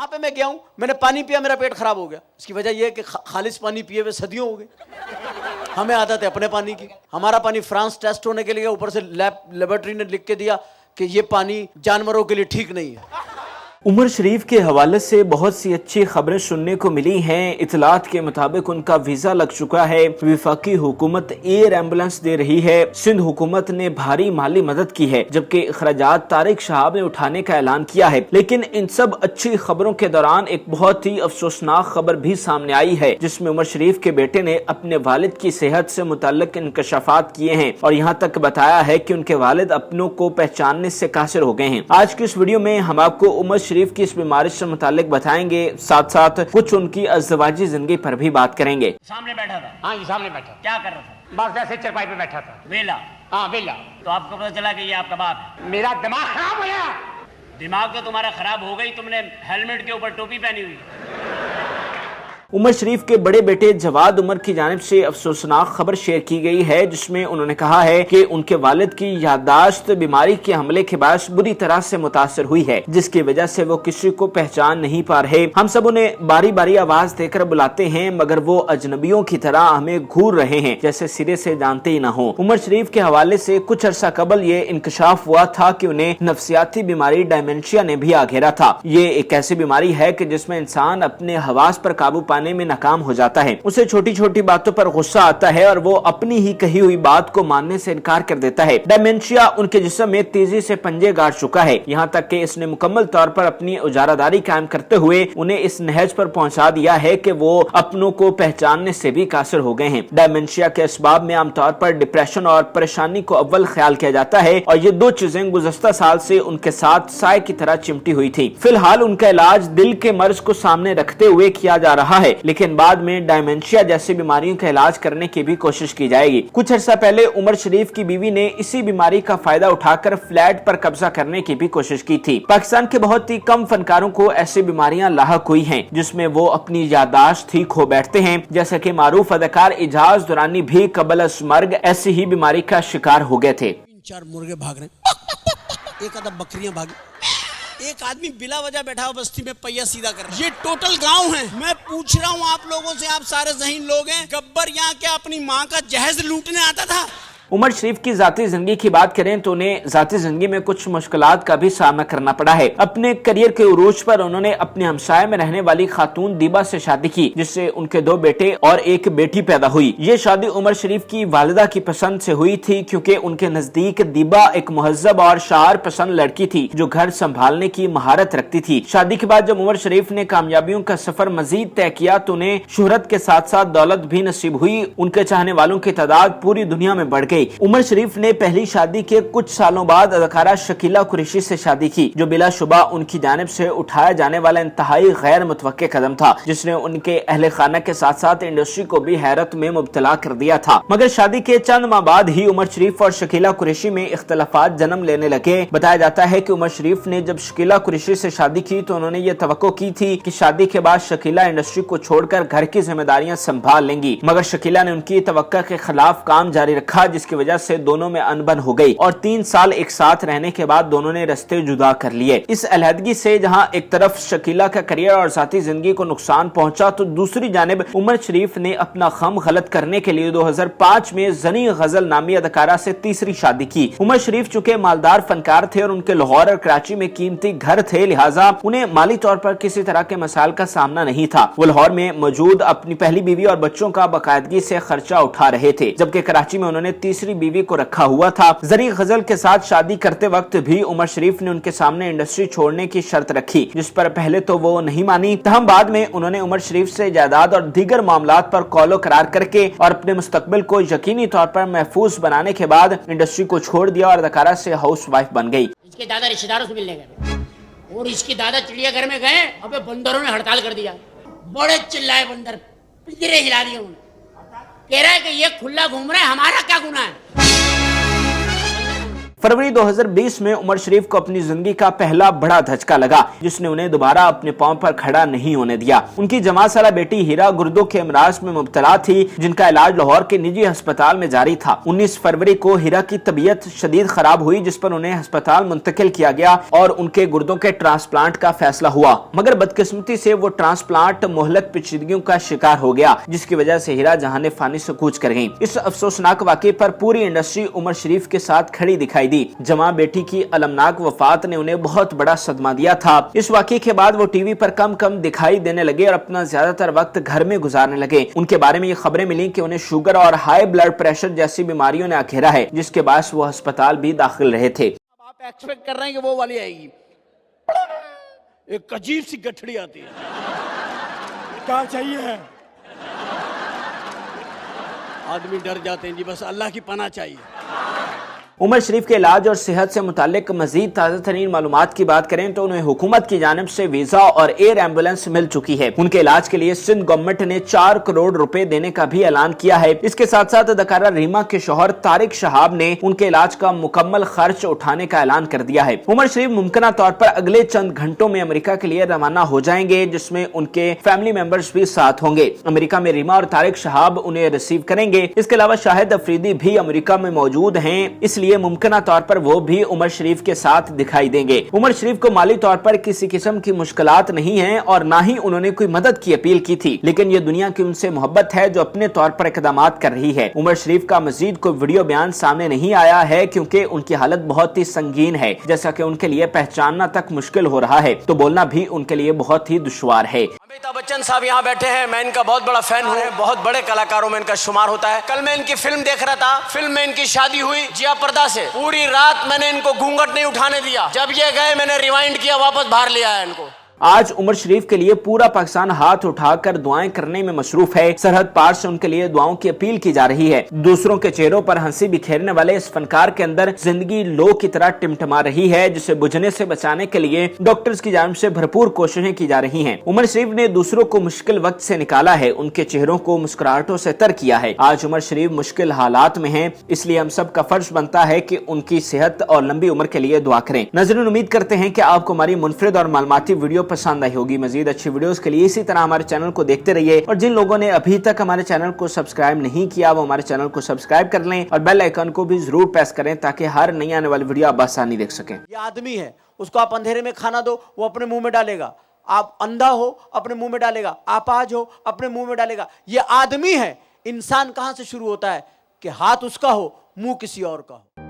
वहाँ पे मैं गया हूँ, मैंने पानी पिया, मेरा पेट खराब हो गया। इसकी वजह यह है कि खालिश पानी पिए हुए सदियों हो गए। हमें आदत है अपने पानी की। हमारा पानी फ्रांस टेस्ट होने के लिए, ऊपर से लेबोरेटरी ने लिख के दिया कि ये पानी जानवरों के लिए ठीक नहीं है। उमर शरीफ के हवाले से बहुत सी अच्छी खबरें सुनने को मिली हैं। इतलात के मुताबिक उनका वीजा लग चुका है, वफाकी हुकूमत एयर एम्बुलेंस दे रही है, सिंध हुकूमत ने भारी माली मदद की है, जबकि अखराजात तारिक शहाब ने उठाने का ऐलान किया है। लेकिन इन सब अच्छी खबरों के दौरान एक बहुत ही अफसोसनाक खबर भी सामने आई है, जिसमें उमर शरीफ के बेटे ने अपने वालिद की सेहत से मुतल्लिक इंकशाफात किए हैं और यहाँ तक बताया है कि उनके वालिद अपनों को पहचानने से कासिर हो गए हैं। आज की इस वीडियो में हम आपको उमर शरीफ की इस बीमारी से मुतालिक बताएंगे, साथ साथ कुछ उनकी अज़दवाजी जिंदगी पर भी बात करेंगे। सामने बैठा था? हाँ जी सामने बैठा। क्या कर रहा था? बस ऐसे चरपाई पे बैठा था। वेला? हाँ वेला। तो आपको पता चला कि ये आपका बाप है? मेरा दिमाग खराब हो गया। दिमाग तो तुम्हारा खराब हो गई, तुमने हेलमेट के ऊपर टोपी पहनी हुई। उमर शरीफ के बड़े बेटे जवाद उमर की जानिब से अफसोसनाक खबर शेयर की गई है, जिसमें उन्होंने कहा है कि उनके वालिद की याददाश्त बीमारी के हमले के बाद बुरी तरह से मुतासर हुई है, जिसकी वजह से वो किसी को पहचान नहीं पा रहे। हम सब उन्हें बारी बारी आवाज देकर बुलाते हैं, मगर वो अजनबियों की तरह हमें घूर रहे हैं, जैसे सिरे से जानते ही न हो। उमर शरीफ के हवाले से कुछ अरसा कबल ये इंकशाफ हुआ था कि उन्हें नफ्सियाती बीमारी डायमेंशिया ने भी घेरा था। ये एक ऐसी बीमारी है कि जिसमें इंसान अपने हवास पर काबू पाने में नाकाम हो जाता है। उसे छोटी छोटी बातों पर गुस्सा आता है और वो अपनी ही कही हुई बात को मानने से इनकार कर देता है। डायमेंशिया उनके जिस्म में तेजी से पंजे गाड़ चुका है, यहाँ तक कि इसने मुकम्मल तौर पर अपनी उजारादारी कायम करते हुए उन्हें इस नहज पर पहुंचा दिया है कि वो अपनों को पहचानने से भी कासिर हो गए हैं। डायमेंशिया के असबाब में आमतौर पर डिप्रेशन और परेशानी को अव्वल ख्याल किया जाता है और ये दो चीजें गुज़श्ता साल से उनके साथ साए की तरह चिमटी हुई थी। फिलहाल उनका इलाज दिल के मर्ज को सामने रखते हुए किया जा रहा है, लेकिन बाद में डायमेंशिया जैसी बीमारियों का इलाज करने की भी कोशिश की जाएगी। कुछ अर्सा पहले उमर शरीफ की बीवी ने इसी बीमारी का फायदा उठाकर फ्लैट पर कब्जा करने की भी कोशिश की थी। पाकिस्तान के बहुत ही कम फनकारों को ऐसी बीमारियां लाहक हुई हैं, जिसमें वो अपनी याददाश्त ही खो बैठते हैं, जैसे कि मारूफ अदाकार इजाज दुरानी भी कबल अस मर्ग ऐसी ही बीमारी का शिकार हो गए थे। 3-4 मुर्गे भाग रहे, एक आधा बकरियां भागी, एक आदमी बिला वजह बैठा हुआ बस्ती में पहिया सीधा कर रहा है। ये टोटल गांव है। मैं पूछ रहा हूँ आप लोगों से, आप सारे ज़हीन लोग हैं, गब्बर यहाँ क्या अपनी माँ का जहेज लूटने आता था? उमर शरीफ की जाती जिंदगी की बात करें तो उन्हें जाती जिंदगी में कुछ मुश्किलात का भी सामना करना पड़ा है। अपने करियर के उरूज पर उन्होंने अपने हमसाये में रहने वाली खातून दीबा से शादी की, जिससे उनके 2 बेटे और एक बेटी पैदा हुई। ये शादी उमर शरीफ की वालिदा की पसंद से हुई थी, क्योंकि उनके नजदीक दीबा एक मुहज्जब और शार पसंद लड़की थी जो घर संभालने की महारत रखती थी। शादी के बाद जब उमर शरीफ ने कामयाबियों का सफर मजीद तय किया तो उन्हें शोहरत के साथ साथ दौलत भी नसीब हुई। उनके चाहने वालों की तादाद पूरी दुनिया में बढ़ गई। उमर शरीफ ने पहली शादी के कुछ सालों बाद अदाकारा शकीला कुरैशी से शादी की, जो बिलाशुबा उनकी जानिब से उठाया जाने वाला इंतहाई गैर मुतवक्के कदम था, जिसने उनके अहले खाना के साथ साथ इंडस्ट्री को भी हैरत में मुब्तला कर दिया था। मगर शादी के चंद माह बाद ही उमर शरीफ और शकीला कुरैशी में इख्तलाफात जन्म लेने लगे। बताया जाता है कि उमर शरीफ ने जब शकीला कुरैशी से शादी की तो उन्होंने ये तवक्को की थी कि शादी के बाद शकीला इंडस्ट्री को छोड़कर घर की जिम्मेदारियां संभाल लेंगी, मगर शकीला ने उनकी तवक्को के खिलाफ काम जारी रखा, जिसकी वजह से दोनों में अनबन हो गई और 3 साल एक साथ रहने के बाद दोनों ने रास्ते जुदा कर लिए। इस अलहदगी से जहां एक तरफ शकीला का करियर और साथी जिंदगी को नुकसान पहुंचा, तो दूसरी जानिब उमर शरीफ ने अपना खम गलत करने के लिए 2005 में जनी गजल नामी अदाकारा से तीसरी शादी की। उमर शरीफ चूंकि मालदार फनकार थे और उनके लाहौर और कराची में कीमती घर थे, लिहाजा उन्हें माली तौर पर किसी तरह के मसाइल का सामना नहीं था। वो लाहौर में मौजूद अपनी पहली बीवी और बच्चों का बाकायदगी से खर्चा उठा रहे थे, जबकि कराची में उन्होंने तीसरी बीवी को रखा हुआ था। जरी गजल के साथ शादी करते वक्त भी उमर शरीफ ने उनके सामने इंडस्ट्री छोड़ने की शर्त रखी, जिस पर पहले तो वो नहीं मानी, तहम बाद में उन्होंने उमर शरीफ से जायदाद और दीगर मामलात पर कौलो करार करके और अपने मुस्तकबिल को यकीनी तौर पर महफूज बनाने के बाद इंडस्ट्री को छोड़ दिया और अदाकारा से हाउस वाइफ बन गई। इसके दादा रिश्तेदारों से मिलने गए और इसके दादा चिड़ियाघर में गए, अबे बंदरों ने हड़ताल कर दिया। बड़े चिल्लाए बंदर, पिंजरे हिला दिए उन्होंने। कह रहा है कि ये खुला घूम रहा है, हमारा क्या गुनाह है? फरवरी 2020 में उमर शरीफ को अपनी जिंदगी का पहला बड़ा धचका लगा, जिसने उन्हें दोबारा अपने पांव पर खड़ा नहीं होने दिया। उनकी जमात साला बेटी हीरा गुर्दों के अमराज में मुब्तला थी, जिनका इलाज लाहौर के निजी अस्पताल में जारी था। 19 फरवरी को हीरा की तबीयत शदीद खराब हुई, जिस पर उन्हें अस्पताल मुंतकिल किया गया और उनके गुर्दों के ट्रांसप्लांट का फैसला हुआ, मगर बदकिस्मती से वो ट्रांसप्लांट मोहलक पेचीदगियों का शिकार हो गया, जिसकी वजह से हीरा जहाने फानी से कूच कर गईं। इस अफसोसनाक वाकये पर पूरी इंडस्ट्री उमर शरीफ के साथ खड़ी दिखाई दी। जमा बेटी की अलमनाक वफात ने उन्हें बहुत बड़ा सदमा दिया था। इस वाकये के बाद वो टीवी पर कम कम दिखाई देने लगे और अपना ज्यादातर वक्त घर में गुजारने लगे। उनके बारे में ये खबरें मिली कि उन्हें शुगर और हाई ब्लड प्रेशर जैसी बीमारियों ने घेरा है, जिसके बाद वो अस्पताल भी दाखिल रहे थे। आप एक्सपेक्ट कर रहे हैं कि वो वाली आएगी, एक अजीब सी गठड़ी आती है, क्या चाहिए? आदमी डर जाते हैं जी, बस अल्लाह की पनाह चाहिए। उमर शरीफ के इलाज और सेहत से मुतालिक मजीद ताज़ा तरीन मालूमात की बात करें तो उन्हें हुकूमत की जानिब से वीजा और एयर एम्बुलेंस मिल चुकी है। उनके इलाज के लिए सिंध गवर्नमेंट ने 4 करोड़ रुपए देने का भी ऐलान किया है। इसके साथ साथ अदाकारा रीमा के शौहर तारिक शहाब ने उनके इलाज का मुकम्मल खर्च उठाने का ऐलान कर दिया है। उमर शरीफ मुमकिना तौर पर अगले चंद घंटों में अमेरिका के लिए रवाना हो जाएंगे, जिसमें उनके फैमिली मेंबर्स भी साथ होंगे। अमेरिका में रीमा और तारिक शहाब उन्हें रिसीव करेंगे। इसके अलावा शाहिद अफरीदी भी अमेरिका में मौजूद हैं, इसलिए मुमकिना तौर पर वो भी उमर शरीफ के साथ दिखाई देंगे। उमर शरीफ को माली तौर पर किसी किस्म की मुश्किलात नहीं है और ना ही उन्होंने कोई मदद की अपील की थी, लेकिन ये दुनिया की उनसे मोहब्बत है जो अपने तौर पर इकदामात कर रही है। उमर शरीफ का मजीद कोई वीडियो बयान सामने नहीं आया है, क्योंकि उनकी हालत बहुत ही संगीन है, जैसा कि उनके लिए पहचानना तक मुश्किल हो रहा है, तो बोलना भी उनके लिए बहुत ही दुश्वार है। अमिताभ बच्चन साहब यहाँ बैठे हैं, मैं इनका बहुत बड़ा फैन हूँ, बहुत बड़े कलाकारों में इनका शुमार होता है। कल मैं इनकी फिल्म देख रहा था, फिल्म में इनकी शादी हुई जिया पर्दा से। पूरी रात मैंने इनको घूंघट नहीं उठाने दिया, जब ये गए मैंने रिवाइंड किया, वापस बाहर ले आया इनको। आज उमर शरीफ के लिए पूरा पाकिस्तान हाथ उठाकर दुआएं करने में मसरूफ है। सरहद पार से उनके लिए दुआओं की अपील की जा रही है। दूसरों के चेहरों पर हंसी बिखेरने वाले इस फनकार के अंदर जिंदगी लो की तरह टिमटिमा रही है, जिसे बुझने से बचाने के लिए डॉक्टर्स की जानिब से भरपूर कोशिशें की जा रही हैं। उमर शरीफ ने दूसरों को मुश्किल वक्त से निकाला है, उनके चेहरों को मुस्कुराहटों से तर किया है। आज उमर शरीफ मुश्किल हालात में हैं, इसलिए हम सब का फर्ज बनता है कि उनकी सेहत और लंबी उम्र के लिए दुआ करें। नाज़रीन, उम्मीद करते हैं कि आपको हमारी मुनफरिद और मालूमाती वीडियो पसंद आई होगी। मजीद अच्छी वीडियोस के लिए इसी तरह हमारे चैनल को देखते रहिए, और जिन लोगों ने अभी तक हमारे चैनल को सब्सक्राइब नहीं किया वो हमारे चैनल को सब्सक्राइब कर लें और बेल आइकन को भी जरूर प्रेस करें, ताकि हर नई आने वाली वीडियो आप आसानी देख सकें। ये आदमी है, उसको आप अंधेरे में खाना दो, वो अपने मुंह में डालेगा। आप अंधा हो, अपने मुंह में डालेगा। अपाहिज हो, अपने मुंह में डालेगा। ये आदमी है। इंसान कहां से शुरू होता है कि हाथ उसका हो, मुंह किसी और का हो।